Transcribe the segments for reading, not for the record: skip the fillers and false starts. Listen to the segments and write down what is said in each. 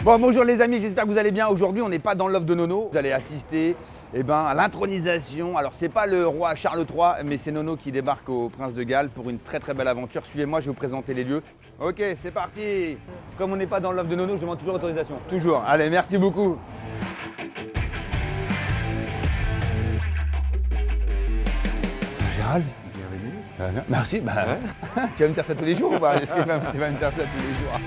Bon, bonjour les amis, j'espère que vous allez bien. Aujourd'hui, on n'est pas dans l'offre de Nono. Vous allez assister à l'intronisation. Alors, c'est pas le roi Charles III, mais c'est Nono qui débarque au Prince de Galles pour une très très belle aventure. Suivez-moi, je vais vous présenter les lieux. Ok, c'est parti. Comme on n'est pas dans l'offre de Nono, je demande toujours l'autorisation. Toujours. Allez, merci beaucoup. Gérald, bienvenue. Merci. Bah, ouais. Tu vas me dire ça tous les jours ou pas? Est-ce que tu vas me dire ça tous les jours?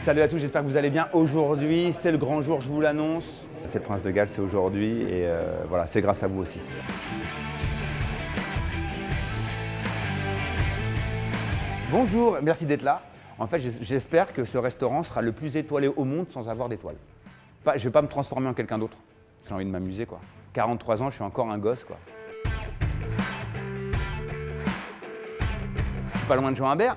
Salut à tous, j'espère que vous allez bien. Aujourd'hui, c'est le grand jour, je vous l'annonce. C'est le Prince de Galles, c'est aujourd'hui et voilà, c'est grâce à vous aussi. Bonjour, merci d'être là. En fait, j'espère que ce restaurant sera le plus étoilé au monde sans avoir d'étoiles. Je ne vais pas me transformer en quelqu'un d'autre. J'ai envie de m'amuser, quoi. 43 ans, je suis encore un gosse, quoi. Je suis pas loin de Jean Humbert.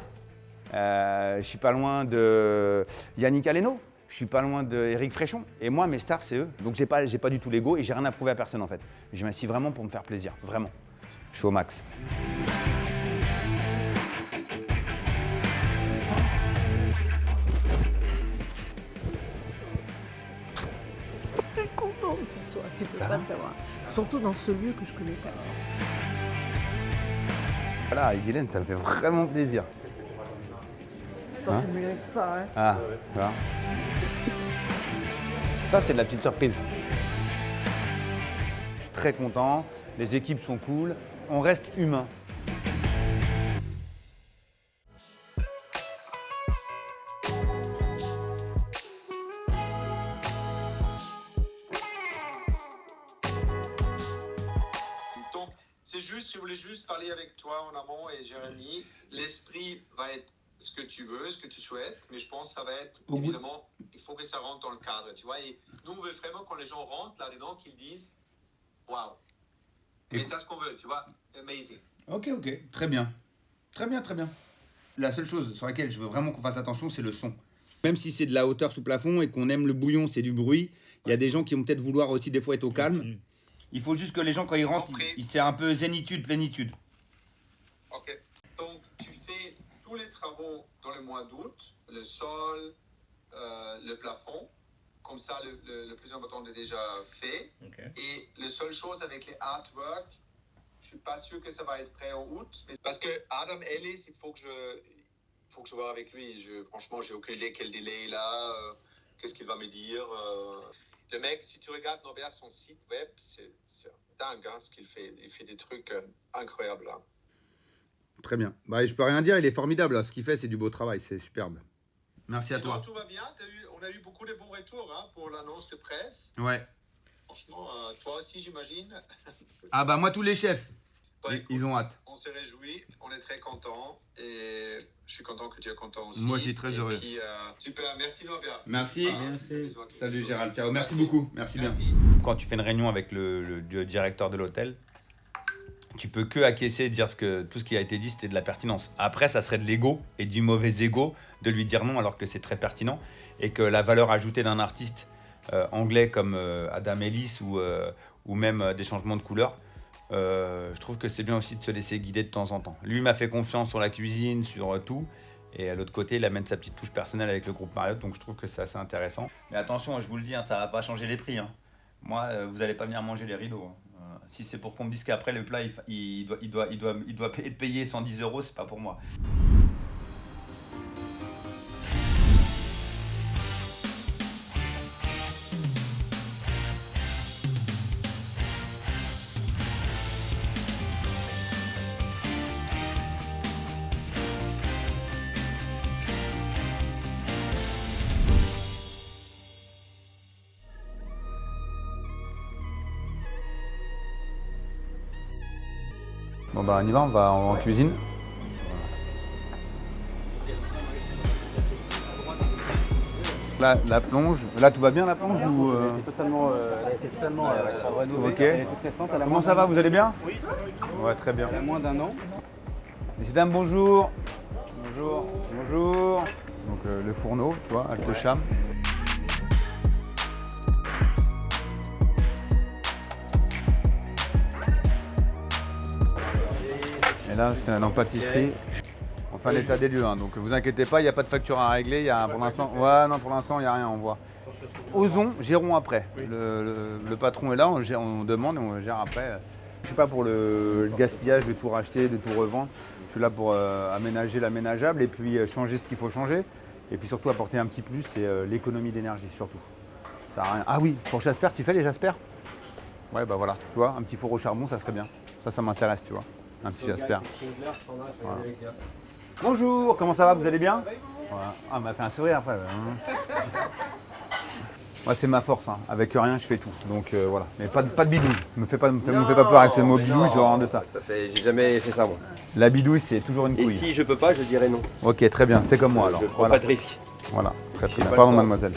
Je suis pas loin de Yannick Aleno, je suis pas loin d'Éric Fréchon. Et moi, mes stars, c'est eux. Donc j'ai pas du tout l'ego et j'ai rien à prouver à personne en fait. Je m'assis vraiment pour me faire plaisir, vraiment. Je suis au max. Je suis contente pour toi, tu peux pas le savoir. Surtout dans ce lieu que je connais pas. Voilà, Guylaine, ça me fait vraiment plaisir. Quand tu me l'aimes pas, hein. Ah, voilà. Ça, c'est de la petite surprise. Je suis très content, les équipes sont cool, on reste humain. Donc, c'est juste, je voulais juste parler avec toi en amont et Jérémy. L'esprit va être ce que tu veux, ce que tu souhaites, mais je pense que ça va être, évidemment, il faut que ça rentre dans le cadre, tu vois. Et nous, on veut vraiment, quand les gens rentrent là-dedans, qu'ils disent « Waouh ». Et c'est ce qu'on veut, tu vois, amazing. Ok, très bien. Très bien. La seule chose sur laquelle je veux vraiment qu'on fasse attention, c'est le son. Même si c'est de la hauteur sous plafond et qu'on aime le bouillon, c'est du bruit, il y a des gens qui vont peut-être vouloir aussi des fois être au calme. Il faut juste que les gens, quand ils rentrent, c'est un peu zénitude, plénitude. Ok. Donc, tu fais tous les travaux dans le mois d'août, le sol, le plafond. Comme ça, le plus important est déjà fait. Okay. Et la seule chose avec les artworks, je suis pas sûr que ça va être prêt en août. Parce que Adam Ellis, il faut que je vois avec lui. Franchement, j'ai aucune idée quel délai il a, qu'est-ce qu'il va me dire. Le mec, si tu regardes Norbert, son site web, c'est dingue hein, ce qu'il fait. Il fait des trucs incroyables. Hein. Très bien. Bah, je peux rien dire, il est formidable. Hein. Ce qu'il fait, c'est du beau travail, c'est superbe. Merci à toi. Tout va bien, on a eu beaucoup de bons retours hein, pour l'annonce de presse. Ouais. Franchement, toi aussi, j'imagine. Ah bah moi, tous les chefs, ouais, ils ont hâte. On se réjouit, on est très contents et je suis content que tu es content aussi. Moi, je suis très heureux. Puis, super, merci Norbert. Merci. Merci. Salut Gérald, ciao. Merci beaucoup, merci bien. Quand tu fais une réunion avec le directeur de l'hôtel, tu peux que acquiescer et dire tout ce qui a été dit, c'était de la pertinence. Après, ça serait de l'ego et du mauvais ego de lui dire non alors que c'est très pertinent et que la valeur ajoutée d'un artiste anglais comme Adam Ellis ou même des changements de couleur, je trouve que c'est bien aussi de se laisser guider de temps en temps. Lui m'a fait confiance sur la cuisine, sur tout. Et à l'autre côté, il amène sa petite touche personnelle avec le groupe Marriott, donc je trouve que c'est assez intéressant. Mais attention, je vous le dis, hein, ça va pas changer les prix. Hein. Moi, vous n'allez pas venir manger les rideaux. Hein. Si c'est pour qu'on me dise qu'après le plat, il doit être payé 110 €, c'est pas pour moi. Bon bah on y va, on va en cuisine. Là, la plonge, là tout va bien la plonge ou Elle a été totalement renouvelée, ok. elle est toute récente. Elle a Comment moins ça va, d'un vous allez bien? Oui. Ouais, très bien. Elle a moins d'un an. Messieurs, dames, bonjour. Bonjour. Donc le fourneau, tu vois, avec le cham. Et là, c'est en pâtisserie. enfin l'état des lieux. Hein. Donc vous inquiétez pas, il n'y a pas de facture à régler. Il y a, pour l'instant, ouais, non, pour l'instant, il n'y a rien, on voit. Osons, gérons après. Le patron est là, on demande et on gère après. Je suis pas pour le gaspillage de tout racheter, de tout revendre. Je suis là pour aménager l'aménageable et puis changer ce qu'il faut changer. Et puis surtout apporter un petit plus, c'est l'économie d'énergie surtout. Ça a rien. Ah oui, pour Jasper, tu fais les Jasper? Ouais, bah voilà, tu vois, un petit four au charbon, ça serait bien. Ça m'intéresse, tu vois. Un petit Jasper. Voilà. Bonjour, comment ça va? Vous allez bien? Voilà. Ah, on m'a fait un sourire après. Moi, c'est ma force, hein. Avec rien, je fais tout. Donc voilà. Mais pas de bidouille. Me fais pas peur avec ce mot bidouille, je rentre de ça. J'ai jamais fait ça, moi. La bidouille, c'est toujours une couille. Et si je peux pas, je dirais non. Ok, très bien, c'est comme moi alors. Je prends Voilà. pas de risque. Voilà, très J'ai bien. pas le Pardon, temps. mademoiselle.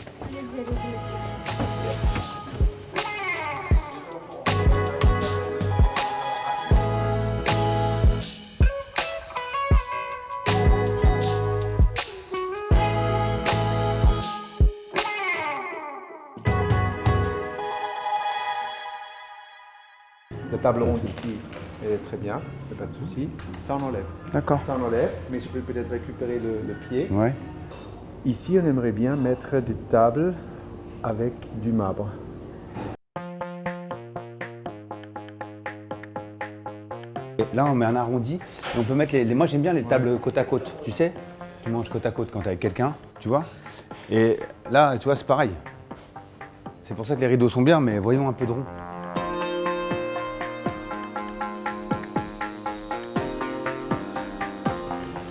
La table ronde ici, elle est très bien, il n'y a pas de souci. Ça, on enlève. D'accord. Ça, on enlève, mais je peux peut-être récupérer le pied. Ouais. Ici, on aimerait bien mettre des tables avec du marbre. Là, on met un arrondi et on peut mettre moi, j'aime bien les tables côte à côte, tu sais. Tu manges côte à côte quand tu es avec quelqu'un, tu vois. Et là, tu vois, c'est pareil. C'est pour ça que les rideaux sont bien, mais voyons un peu de rond.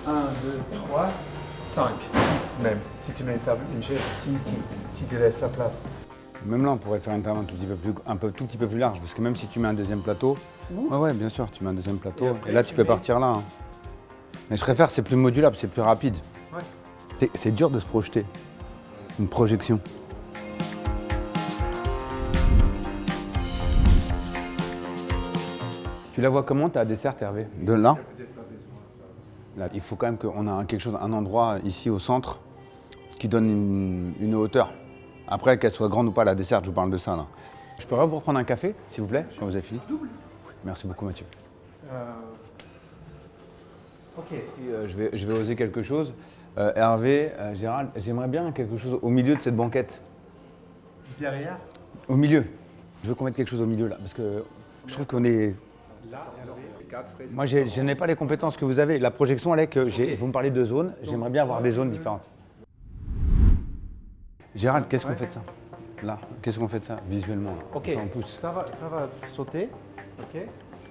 1, 2, 3, 5, 6 même. Si tu mets une chaise aussi ici, si tu laisses la place. Même là, on pourrait faire une table tout petit peu plus large, parce que même si tu mets un deuxième plateau, ouais, bien sûr, tu mets un deuxième plateau, et là, tu peux partir là. Hein. Mais je préfère, c'est plus modulable, c'est plus rapide. Ouais. C'est dur de se projeter, une projection. Tu la vois comment ta desserte, Hervé? De là? Là, il faut quand même qu'on ait un endroit ici au centre qui donne une hauteur. Après, qu'elle soit grande ou pas, la desserte, je vous parle de ça là. Je pourrais vous reprendre un café, s'il vous plaît, quand vous avez fini? Merci beaucoup, Mathieu. Ok. Et, je vais oser quelque chose. Hervé, Gérald, j'aimerais bien quelque chose au milieu de cette banquette. Derrière? Au milieu. Je veux qu'on mette quelque chose au milieu là, parce que je trouve qu'on est... Moi, je n'ai pas les compétences que vous avez. La projection, elle est que vous me parlez de zones, j'aimerais bien avoir des zones différentes. Gérald, qu'est-ce qu'on fait de ça? Là, qu'est-ce qu'on fait de ça visuellement là? Ok, Ça, on pousse. ça va sauter. Ok,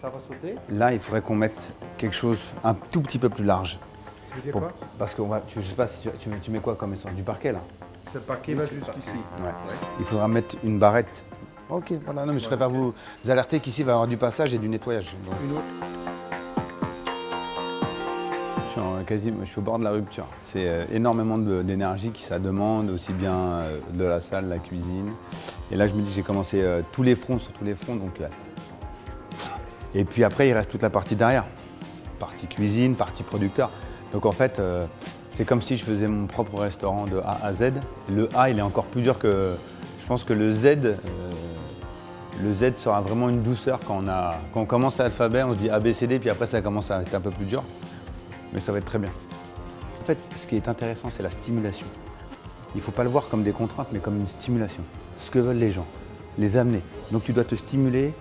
ça va sauter. Là, il faudrait qu'on mette quelque chose un tout petit peu plus large. Tu veux dire quoi? Parce que je sais pas si tu mets quoi comme essence? Du parquet là? Ce paquet va jusqu'ici. Ouais. Il faudra mettre une barrette. Ok, voilà, non mais je préfère vous alerter qu'ici il va y avoir du passage et du nettoyage. Donc. Une autre. Je suis au bord de la rupture. C'est énormément d'énergie que ça demande, aussi bien de la salle, la cuisine. Et là, je me dis, j'ai commencé tous les fronts sur tous les fronts. Donc, et puis après, il reste toute la partie derrière. Partie cuisine, partie producteur. Donc en fait, c'est comme si je faisais mon propre restaurant de A à Z. Le A, il est encore plus dur que... Je pense que le Z sera vraiment une douceur quand on commence à l'alphabet, on se dit A, B, C, D, puis après ça commence à être un peu plus dur. Mais ça va être très bien. En fait, ce qui est intéressant, c'est la stimulation. Il ne faut pas le voir comme des contraintes, mais comme une stimulation. Ce que veulent les gens, les amener. Donc tu dois te stimuler,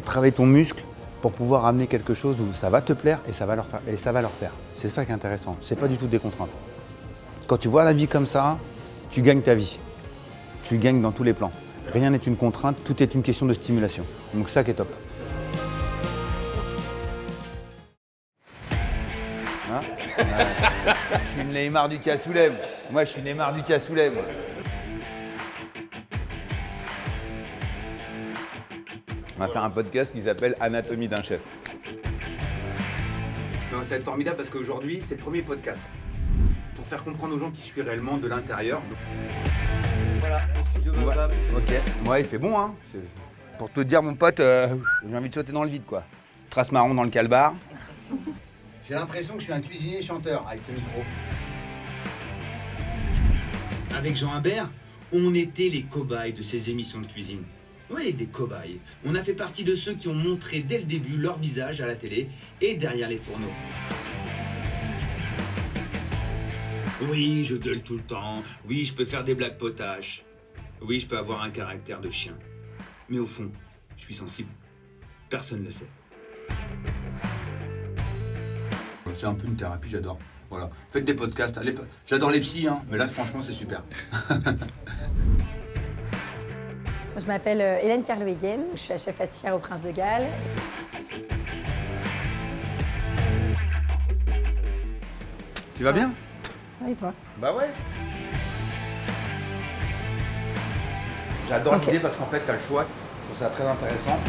travailler ton muscle pour pouvoir amener quelque chose où ça va te plaire et ça va leur plaire. C'est ça qui est intéressant. C'est pas du tout des contraintes. Quand tu vois la vie comme ça, tu gagnes ta vie. Tu gagnes dans tous les plans. Rien n'est une contrainte, tout est une question de stimulation. Donc ça qui est top. Hein? Je suis une Neymar du cassoulet. Moi, je suis Neymar du cassoulet. Moi. On va faire un podcast qui s'appelle Anatomie d'un chef. Non, ça va être formidable parce qu'aujourd'hui, c'est le premier podcast. Pour faire comprendre aux gens qui je suis réellement de l'intérieur. Voilà, mon studio Ouais. Ok. Ouais, il fait bon, hein. Pour te dire, mon pote, j'ai envie de sauter dans le vide, quoi. Trace marron dans le calbar. J'ai l'impression que je suis un cuisinier chanteur avec ce micro. Avec Jean Imbert, on était les cobayes de ces émissions de cuisine. Oui, des cobayes. On a fait partie de ceux qui ont montré dès le début leur visage à la télé et derrière les fourneaux. Oui, je gueule tout le temps. Oui, je peux faire des blagues potaches. Oui, je peux avoir un caractère de chien. Mais au fond, je suis sensible. Personne ne le sait. C'est un peu une thérapie, j'adore. Voilà. Faites des podcasts. Allez, j'adore les psys, hein, mais là, franchement, c'est super. Je m'appelle Hélène Kerlouegen, je suis la chef pâtissière au Prince de Galles. Tu vas bien? Et toi? Bah ouais. J'adore Ok. l'idée parce qu'en fait, t'as le choix. Je trouve ça très intéressant.